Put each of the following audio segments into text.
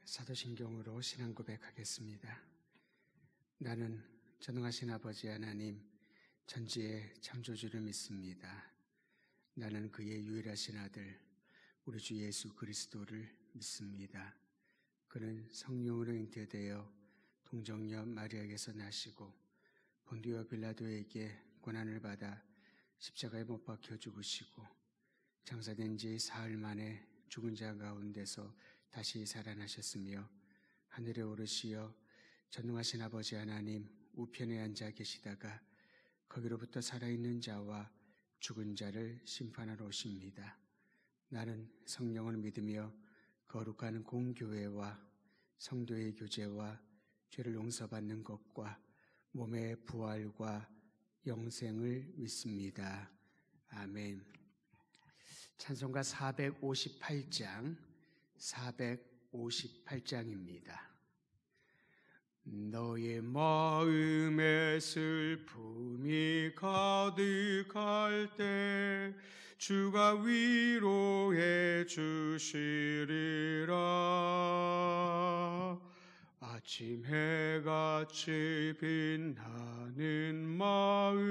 사도신경으로 신앙 고백하겠습니다. 나는 전능하신 아버지 하나님, 천지의 창조주를 믿습니다. 나는 그의 유일하신 아들, 우리 주 예수 그리스도를 믿습니다. 그는 성령으로 잉태되어 동정녀 마리아에게서 나시고 본디오 빌라도에게 고난을 받아 십자가에 못 박혀 죽으시고 장사된 지 사흘 만에 죽은 자 가운데서 다시 살아나셨으며 하늘에 오르시어 전능하신 아버지 하나님 우편에 앉아 계시다가 거기로부터 살아있는 자와 죽은 자를 심판하러 오십니다. 나는 성령을 믿으며 거룩한 공교회와 성도의 교제와 죄를 용서받는 것과 몸의 부활과 영생을 믿습니다. 아멘. 찬송가 458장입니다. 너의 마음에 슬픔이 가득할 때 주가 위로해 주시리라. 아침 해같이 빛나는 마음으로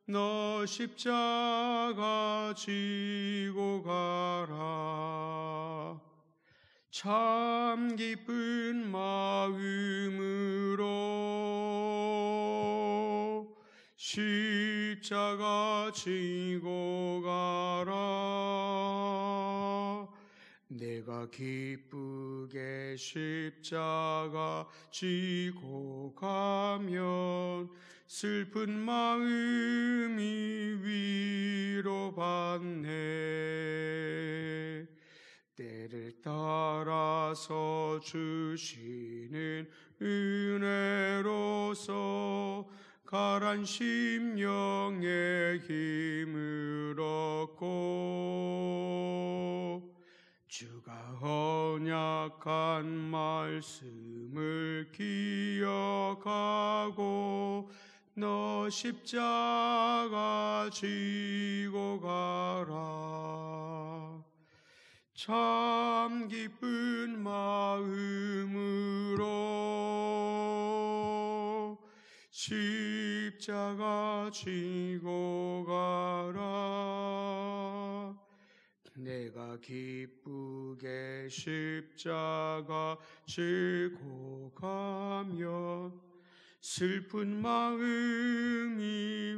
너 십자가 지고 가라. 참 기쁜 마음으로 십자가 지고 가라. 내가 기쁘게 십자가 지고 가면 슬픈 마음이 위로받네. 때를 따라서 주시는 은혜로서 가란 심령의 힘을 얻고 주가 언약한 말씀을 기억하고 너 십자가 지고 가라. 참 기쁜 마음으로 십자가 지고 가라. 내가 기쁘게 십자가 지고 가면 슬픈 마음이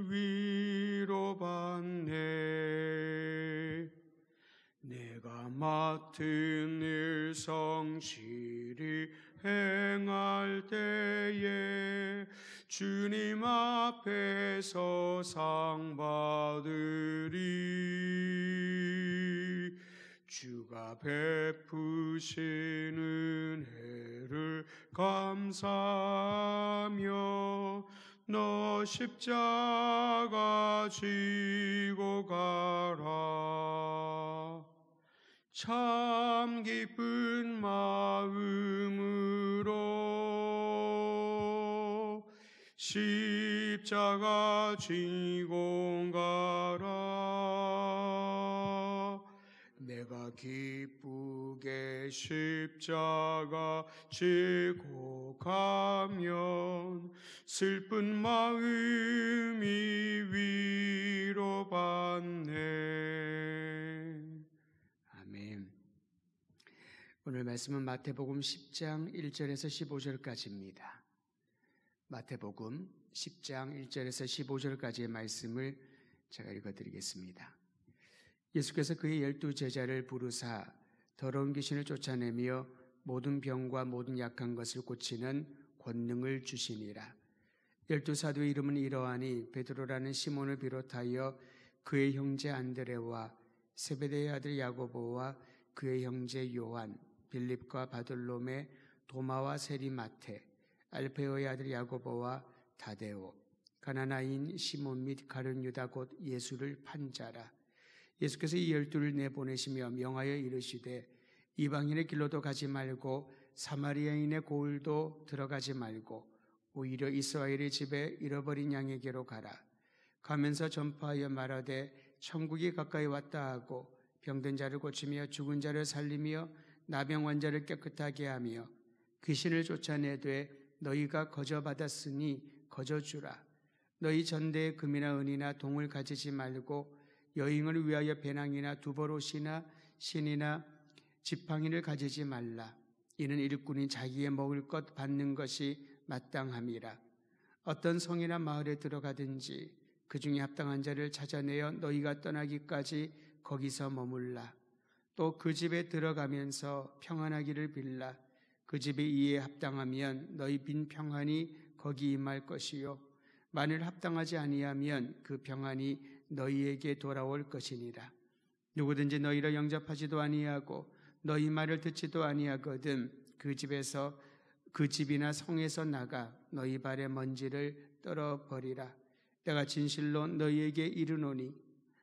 위로받네. 내가 맡은 일 성실히 행할 때에 주님 앞에서 상 받으리. 주가 베푸신 은혜를 감사하며 너 십자가 지고 가라. 참 기쁜 마음으로 십자가 지고 가라. 내가 기쁘게 십자가 지고 가면 슬픈 마음이 위로받네. 아멘. 오늘 말씀은 마태복음 10장 1절에서 15절까지입니다. 마태복음 10장 1절에서 15절까지의 말씀을 제가 읽어드리겠습니다. 예수께서 그의 12제자를 부르사 더러운 귀신을 쫓아내며 모든 병과 모든 약한 것을 고치는 권능을 주시니라. 12사도의 이름은 이러하니 베드로라는 시몬을 비롯하여 그의 형제 안드레와 세베대의 아들 야고보와 그의 형제 요한, 빌립과 바돌로메, 도마와 세리마테, 알페오의 아들 야고보와 다데오, 가나나인 시몬 및 가룟 유다 곧 예수를 판 자라. 예수께서 이 12를 내보내시며 명하여 이르시되 이방인의 길로도 가지 말고 사마리아인의 고을도 들어가지 말고 오히려 이스라엘의 집에 잃어버린 양에게로 가라. 가면서 전파하여 말하되 천국이 가까이 왔다 하고 병든 자를 고치며 죽은 자를 살리며 나병 환자를 깨끗하게 하며 귀신을 쫓아내되 너희가 거저 받았으니 거저 주라. 너희 전대에 금이나 은이나 동을 가지지 말고 여행을 위하여 배낭이나 두보롯이나 신이나 지팡이를 가지지 말라. 이는 일꾼이 자기의 먹을 것 받는 것이 마땅함이라. 어떤 성이나 마을에 들어가든지 그 중에 합당한 자를 찾아내어 너희가 떠나기까지 거기서 머물라. 또 그 집에 들어가면서 평안하기를 빌라. 그 집이 이에 합당하면 너희 빈 평안이 거기 임할 것이요 만일 합당하지 아니하면 그 평안이 너희에게 돌아올 것이니라. 누구든지 너희를 영접하지도 아니하고 너희 말을 듣지도 아니하거든 그 집이나 성에서 나가 너희 발의 먼지를 떨어버리라. 내가 진실로 너희에게 이르노니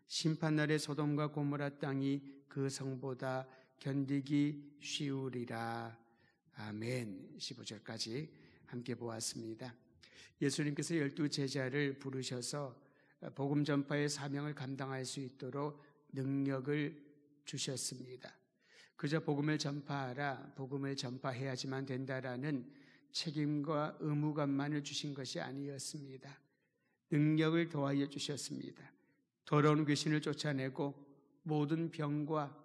심판날에 소돔과 고모라 땅이 그 성보다 견디기 쉬우리라. 아멘. 15절까지 함께 보았습니다. 예수님께서 12 제자를 부르셔서 복음 전파의 사명을 감당할 수 있도록 능력을 주셨습니다. 그저 복음을 전파하라, 복음을 전파해야지만 된다라는 책임과 의무감만을 주신 것이 아니었습니다. 능력을 더하여 주셨습니다. 더러운 귀신을 쫓아내고 모든 병과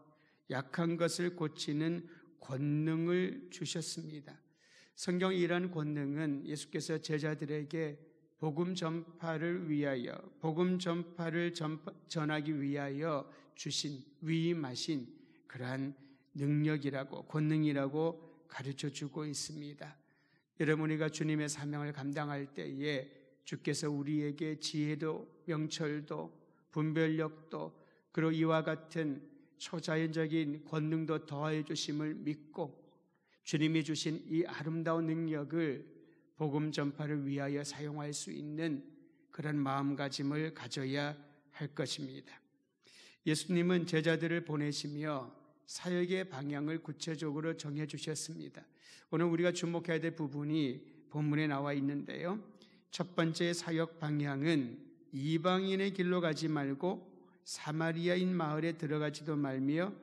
약한 것을 고치는 권능을 주셨습니다. 성경의 이러한 권능은 예수께서 제자들에게 복음 전파를 위하여, 복음 전파를 전하기 위하여 주신, 위임하신 그러한 능력이라고, 권능이라고 가르쳐 주고 있습니다. 여러분, 우리가 주님의 사명을 감당할 때에 주께서 우리에게 지혜도, 명철도, 분별력도, 그리고 이와 같은 초자연적인 권능도 더하여 주심을 믿고 주님이 주신 이 아름다운 능력을 복음 전파를 위하여 사용할 수 있는 그런 마음가짐을 가져야 할 것입니다. 예수님은 제자들을 보내시며 사역의 방향을 구체적으로 정해 주셨습니다. 오늘 우리가 주목해야 될 부분이 본문에 나와 있는데요. 첫 번째 사역 방향은 이방인의 길로 가지 말고 사마리아인 마을에 들어가지도 말며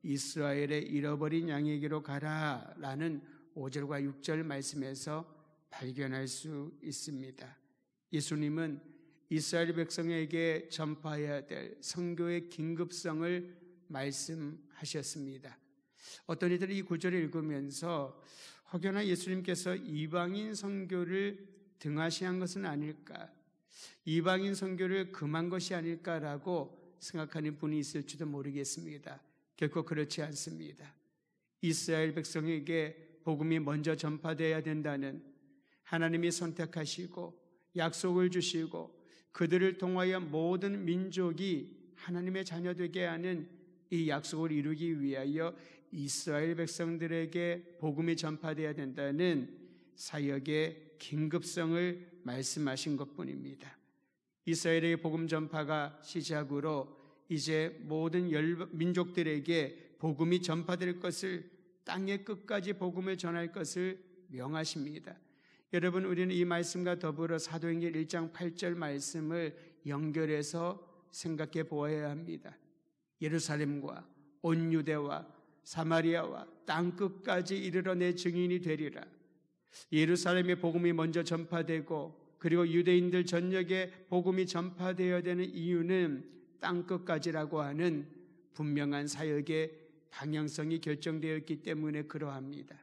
이스라엘의 잃어버린 양에게로 가라라는 5절과 6절 말씀에서 발견할 수 있습니다. 예수님은 이스라엘 백성에게 전파해야 될 선교의 긴급성을 말씀하셨습니다. 어떤 이들이 이 구절을 읽으면서 혹여나 예수님께서 이방인 선교를 등하시한 것은 아닐까, 이방인 선교를 금한 것이 아닐까라고 생각하는 분이 있을지도 모르겠습니다. 결코 그렇지 않습니다. 이스라엘 백성에게 복음이 먼저 전파되어야 된다는 하나님이 선택하시고 약속을 주시고 그들을 통하여 모든 민족이 하나님의 자녀되게 하는 이 약속을 이루기 위하여 이스라엘 백성들에게 복음이 전파되어야 된다는 사역의 긴급성을 말씀하신 것뿐입니다. 이스라엘의 복음 전파가 시작으로 이제 모든 민족들에게 복음이 전파될 것을, 땅의 끝까지 복음을 전할 것을 명하십니다. 여러분, 우리는 이 말씀과 더불어 사도행전 1장 8절 말씀을 연결해서 생각해 보아야 합니다. 예루살렘과 온 유대와 사마리아와 땅 끝까지 이르러 내 증인이 되리라. 예루살렘의 복음이 먼저 전파되고 그리고 유대인들 전역에 복음이 전파되어야 되는 이유는 땅 끝까지라고 하는 분명한 사역의 방향성이 결정되어 있기 때문에 그러합니다.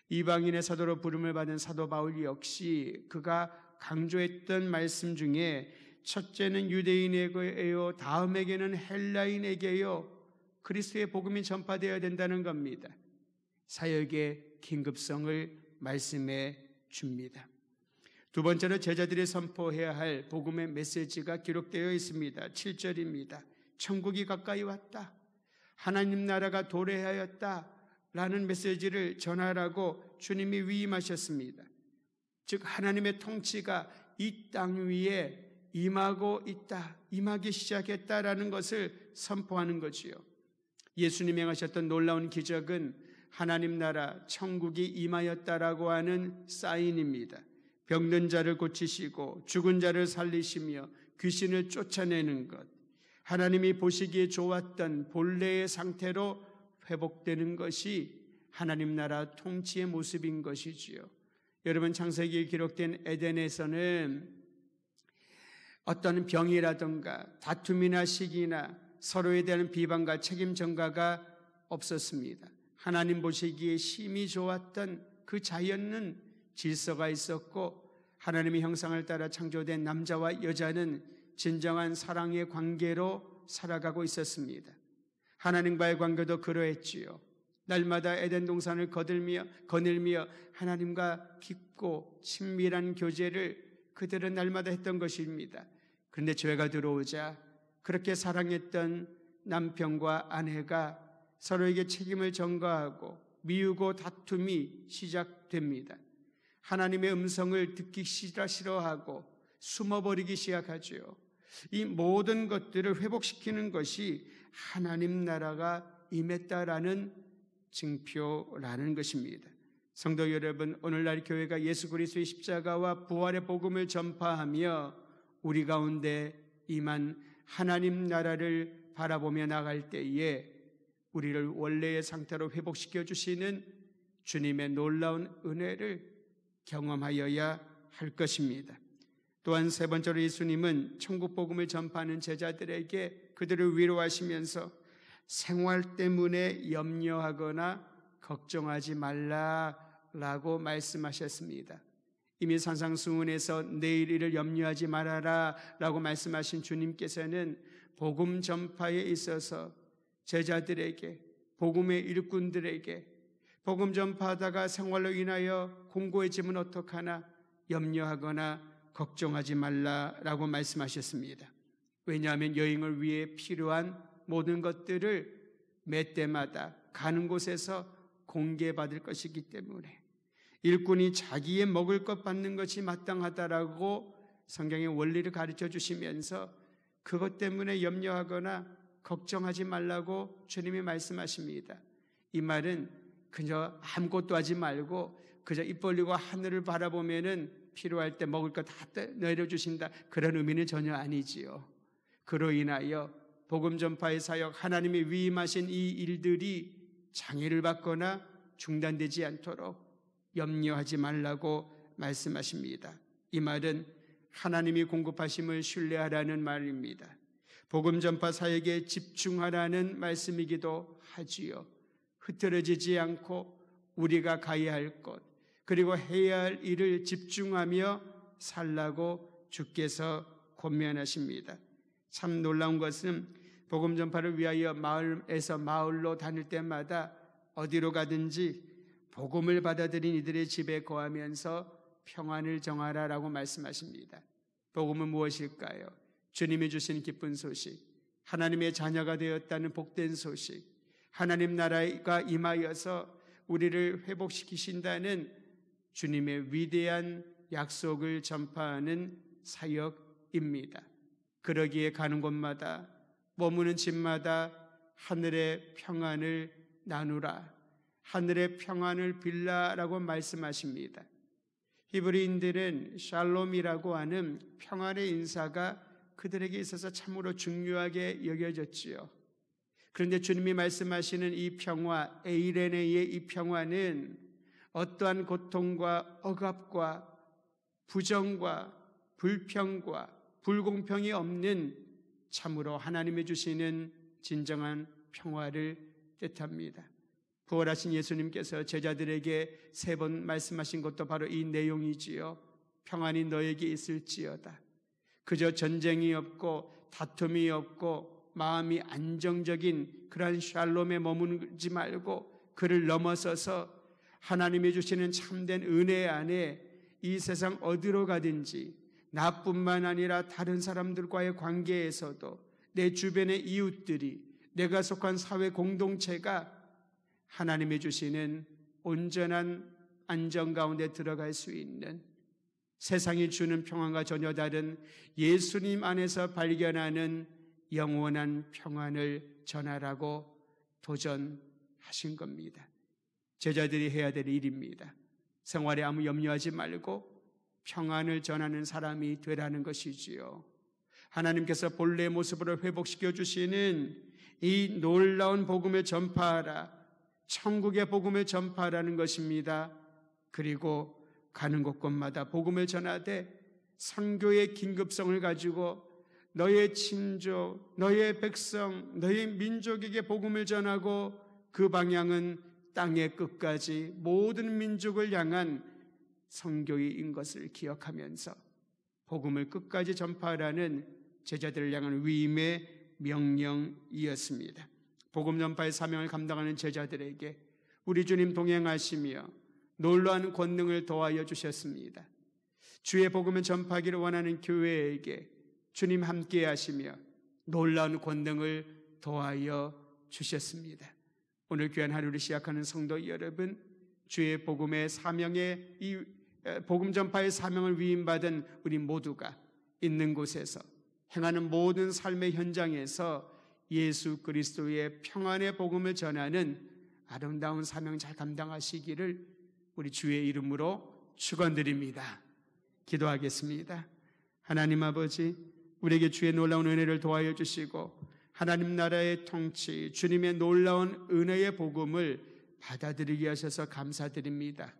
이방인의 사도로 부름을 받은 사도 바울 역시 그가 강조했던 말씀 중에 첫째는 유대인에게요, 다음에게는 헬라인에게요, 그리스도의 복음이 전파되어야 된다는 겁니다. 사역의 긴급성을 말씀해 줍니다. 두 번째로 제자들이 선포해야 할 복음의 메시지가 기록되어 있습니다. 7절입니다. 천국이 가까이 왔다, 하나님 나라가 도래하였다 라는 메시지를 전하라고 주님이 위임하셨습니다. 즉 하나님의 통치가 이 땅 위에 임하고 있다, 임하기 시작했다라는 것을 선포하는 거지요. 예수님이 행하셨던 놀라운 기적은 하나님 나라 천국이 임하였다라고 하는 사인입니다. 병든 자를 고치시고 죽은 자를 살리시며 귀신을 쫓아내는 것, 하나님이 보시기에 좋았던 본래의 상태로 회복되는 것이 하나님 나라 통치의 모습인 것이지요. 여러분, 창세기에 기록된 에덴에서는 어떤 병이라든가 다툼이나 시기나 서로에 대한 비방과 책임 전가가 없었습니다. 하나님 보시기에 심히 좋았던 그 자연은 질서가 있었고, 하나님의 형상을 따라 창조된 남자와 여자는 진정한 사랑의 관계로 살아가고 있었습니다. 하나님과의 관계도 그러했지요. 날마다 에덴 동산을 거닐며 하나님과 깊고 친밀한 교제를 그들은 날마다 했던 것입니다. 그런데 죄가 들어오자 그렇게 사랑했던 남편과 아내가 서로에게 책임을 전가하고 미우고 다툼이 시작됩니다. 하나님의 음성을 듣기 싫어하고 숨어버리기 시작하죠. 이 모든 것들을 회복시키는 것이 하나님 나라가 임했다라는 증표라는 것입니다. 성도 여러분, 오늘날 교회가 예수 그리스도의 십자가와 부활의 복음을 전파하며 우리 가운데 임한 하나님 나라를 바라보며 나갈 때에 우리를 원래의 상태로 회복시켜 주시는 주님의 놀라운 은혜를 경험하여야 할 것입니다. 또한 세 번째로 예수님은 천국 복음을 전파하는 제자들에게 그들을 위로하시면서 생활 때문에 염려하거나 걱정하지 말라라고 말씀하셨습니다. 이미 산상수훈에서 내일 일을 염려하지 말아라 라고 말씀하신 주님께서는 복음 전파에 있어서 제자들에게, 복음의 일꾼들에게 복음 전파하다가 생활로 인하여 공고해지면 어떡하나 염려하거나 걱정하지 말라라고 말씀하셨습니다. 왜냐하면 여행을 위해 필요한 모든 것들을 매 때마다 가는 곳에서 공개받을 것이기 때문에 일꾼이 자기의 먹을 것 받는 것이 마땅하다라고 성경의 원리를 가르쳐 주시면서 그것 때문에 염려하거나 걱정하지 말라고 주님이 말씀하십니다. 이 말은 그저 아무것도 하지 말고 그저 입 벌리고 하늘을 바라보면은 필요할 때 먹을 거 다 내려주신다, 그런 의미는 전혀 아니지요. 그로 인하여 복음 전파의 사역, 하나님이 위임하신 이 일들이 장애를 받거나 중단되지 않도록 염려하지 말라고 말씀하십니다. 이 말은 하나님이 공급하심을 신뢰하라는 말입니다. 복음 전파 사역에 집중하라는 말씀이기도 하지요. 흐트러지지 않고 우리가 가야 할 것, 그리고 해야 할 일을 집중하며 살라고 주께서 권면하십니다. 참 놀라운 것은 복음 전파를 위하여 마을에서 마을로 다닐 때마다 어디로 가든지 복음을 받아들인 이들의 집에 거하면서 평안을 정하라라고 말씀하십니다. 복음은 무엇일까요? 주님이 주신 기쁜 소식, 하나님의 자녀가 되었다는 복된 소식, 하나님 나라가 임하여서 우리를 회복시키신다는 주님의 위대한 약속을 전파하는 사역입니다. 그러기에 가는 곳마다, 머무는 집마다 하늘의 평안을 나누라, 하늘의 평안을 빌라라고 말씀하십니다. 히브리인들은 샬롬이라고 하는 평안의 인사가 그들에게 있어서 참으로 중요하게 여겨졌지요. 그런데 주님이 말씀하시는 이 평화, 에이레네의 이 평화는 어떠한 고통과 억압과 부정과 불평과 불공평이 없는 참으로 하나님이 주시는 진정한 평화를 뜻합니다. 부활하신 예수님께서 제자들에게 3번 말씀하신 것도 바로 이 내용이지요. 평안이 너에게 있을지어다. 그저 전쟁이 없고 다툼이 없고 마음이 안정적인 그런 샬롬에 머무르지 말고 그를 넘어서서 하나님이 주시는 참된 은혜 안에 이 세상 어디로 가든지 나뿐만 아니라 다른 사람들과의 관계에서도 내 주변의 이웃들이, 내가 속한 사회 공동체가 하나님이 주시는 온전한 안정 가운데 들어갈 수 있는, 세상이 주는 평안과 전혀 다른 예수님 안에서 발견하는 영원한 평안을 전하라고 도전하신 겁니다. 제자들이 해야 될 일입니다. 생활에 아무 염려하지 말고 평안을 전하는 사람이 되라는 것이지요. 하나님께서 본래의 모습으로 회복시켜 주시는 이 놀라운 복음을 전파하라, 천국의 복음을 전파하라는 것입니다. 그리고 가는 곳곳마다 복음을 전하되 선교의 긴급성을 가지고 너의 친족, 너의 백성, 너의 민족에게 복음을 전하고 그 방향은 땅의 끝까지 모든 민족을 향한 선교인 것을 기억하면서 복음을 끝까지 전파하라는 제자들을 향한 위임의 명령이었습니다. 복음 전파의 사명을 감당하는 제자들에게 우리 주님 동행하시며 놀라운 권능을 더하여 주셨습니다. 주의 복음을 전파하기를 원하는 교회에게 주님 함께 하시며 놀라운 권능을 더하여 주셨습니다. 오늘 귀한 하루를 시작하는 성도 여러분, 주의 복음의 사명에 이 복음 전파의 사명을 위임받은 우리 모두가 있는 곳에서 행하는 모든 삶의 현장에서 예수 그리스도의 평안의 복음을 전하는 아름다운 사명 잘 감당하시기를 우리 주의 이름으로 축원드립니다. 기도하겠습니다. 하나님 아버지, 우리에게 주의 놀라운 은혜를 도와여 주시고 하나님 나라의 통치, 주님의 놀라운 은혜의 복음을 받아들이게 하셔서 감사드립니다.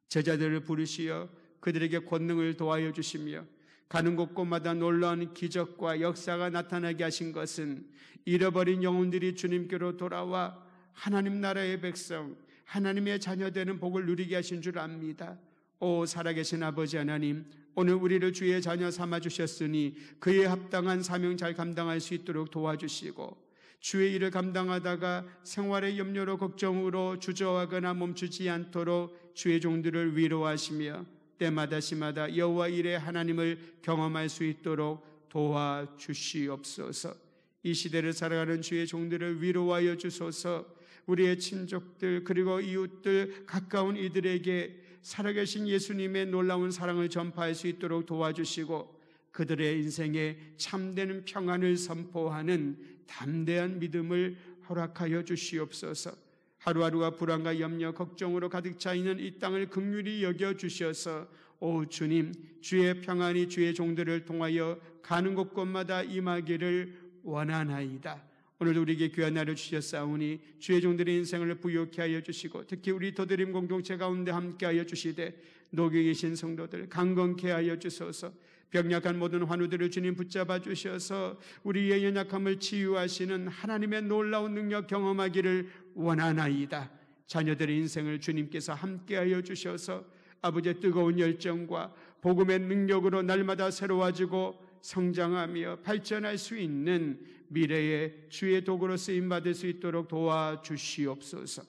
제자들을 부르시어 그들에게 권능을 도와여 주시며 가는 곳곳마다 놀라운 기적과 역사가 나타나게 하신 것은 잃어버린 영혼들이 주님께로 돌아와 하나님 나라의 백성, 하나님의 자녀되는 복을 누리게 하신 줄 압니다. 오 살아계신 아버지 하나님, 오늘 우리를 주의 자녀 삼아주셨으니 그에 합당한 사명 잘 감당할 수 있도록 도와주시고 주의 일을 감당하다가 생활의 염려로 걱정으로 주저하거나 멈추지 않도록 주의 종들을 위로하시며 때마다 시마다 여호와 일의 하나님을 경험할 수 있도록 도와주시옵소서. 이 시대를 살아가는 주의 종들을 위로하여 주소서. 우리의 친족들 그리고 이웃들 가까운 이들에게 살아계신 예수님의 놀라운 사랑을 전파할 수 있도록 도와주시고 그들의 인생에 참된 평안을 선포하는 담대한 믿음을 허락하여 주시옵소서. 하루하루가 불안과 염려, 걱정으로 가득 차 있는 이 땅을 긍휼히 여겨주셔서 오 주님, 주의 평안이 주의 종들을 통하여 가는 곳곳마다 임하기를 원하나이다. 오늘도 우리에게 귀한 날을 주셨사오니 주의 종들의 인생을 부요케 하여 주시고 특히 우리 더드림 공동체 가운데 함께하여 주시되 녹에 계신 성도들 강건케 하여 주소서. 병약한 모든 환우들을 주님 붙잡아 주셔서 우리의 연약함을 치유하시는 하나님의 놀라운 능력 경험하기를 원하나이다. 자녀들의 인생을 주님께서 함께하여 주셔서 아버지의 뜨거운 열정과 복음의 능력으로 날마다 새로워지고 성장하며 발전할 수 있는 미래의 주의 도구로 쓰임받을 수 있도록 도와주시옵소서.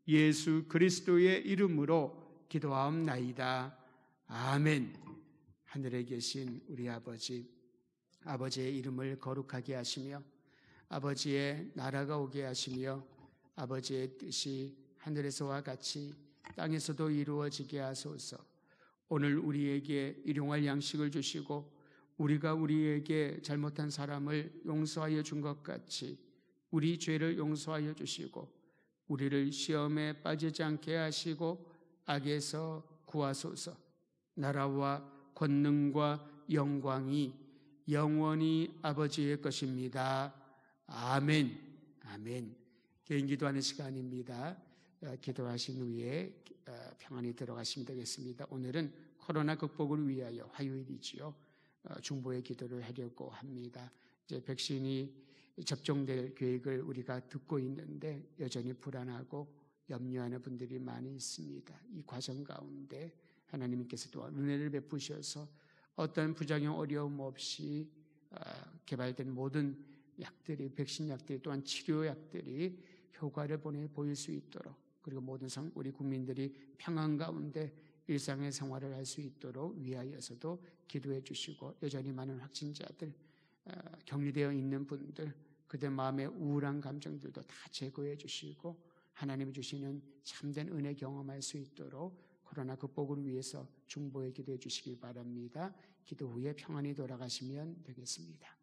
예수 그리스도의 이름으로 기도하옵나이다. 아멘. 하늘에 계신 우리 아버지, 아버지의 이름을 거룩하게 하시며 아버지의 나라가 오게 하시며 아버지의 뜻이 하늘에서와 같이 땅에서도 이루어지게 하소서. 오늘 우리에게 일용할 양식을 주시고 우리가 우리에게 잘못한 사람을 용서하여 준 것 같이 우리 죄를 용서하여 주시고 우리를 시험에 빠지지 않게 하시고 악에서 구하소서. 나라와 권능과 영광이 영원히 아버지의 것입니다. 아멘. 아멘. 개인 기도하는 시간입니다. 기도하신 후에 평안히 들어가시면 되겠습니다. 오늘은 코로나 극복을 위하여 화요일이지요. 중보의 기도를 하려고 합니다. 이제 백신이 접종될 계획을 우리가 듣고 있는데 여전히 불안하고 염려하는 분들이 많이 있습니다. 이 과정 가운데 하나님께서 또한 은혜를 베푸셔서 어떤 부작용 어려움 없이 개발된 모든 약들이 백신 약들이 또한 치료약들이 효과를 보일 수 있도록 그리고 모든 우리 국민들이 평안 가운데 일상의 생활을 할 수 있도록 위하여서도 기도해 주시고 여전히 많은 확진자들 격리되어 있는 분들 그들 마음의 우울한 감정들도 다 제거해 주시고 하나님이 주시는 참된 은혜 경험할 수 있도록 코로나 극복을 위해서 중보에 기도해 주시길 바랍니다. 기도 후에 평안히 돌아가시면 되겠습니다.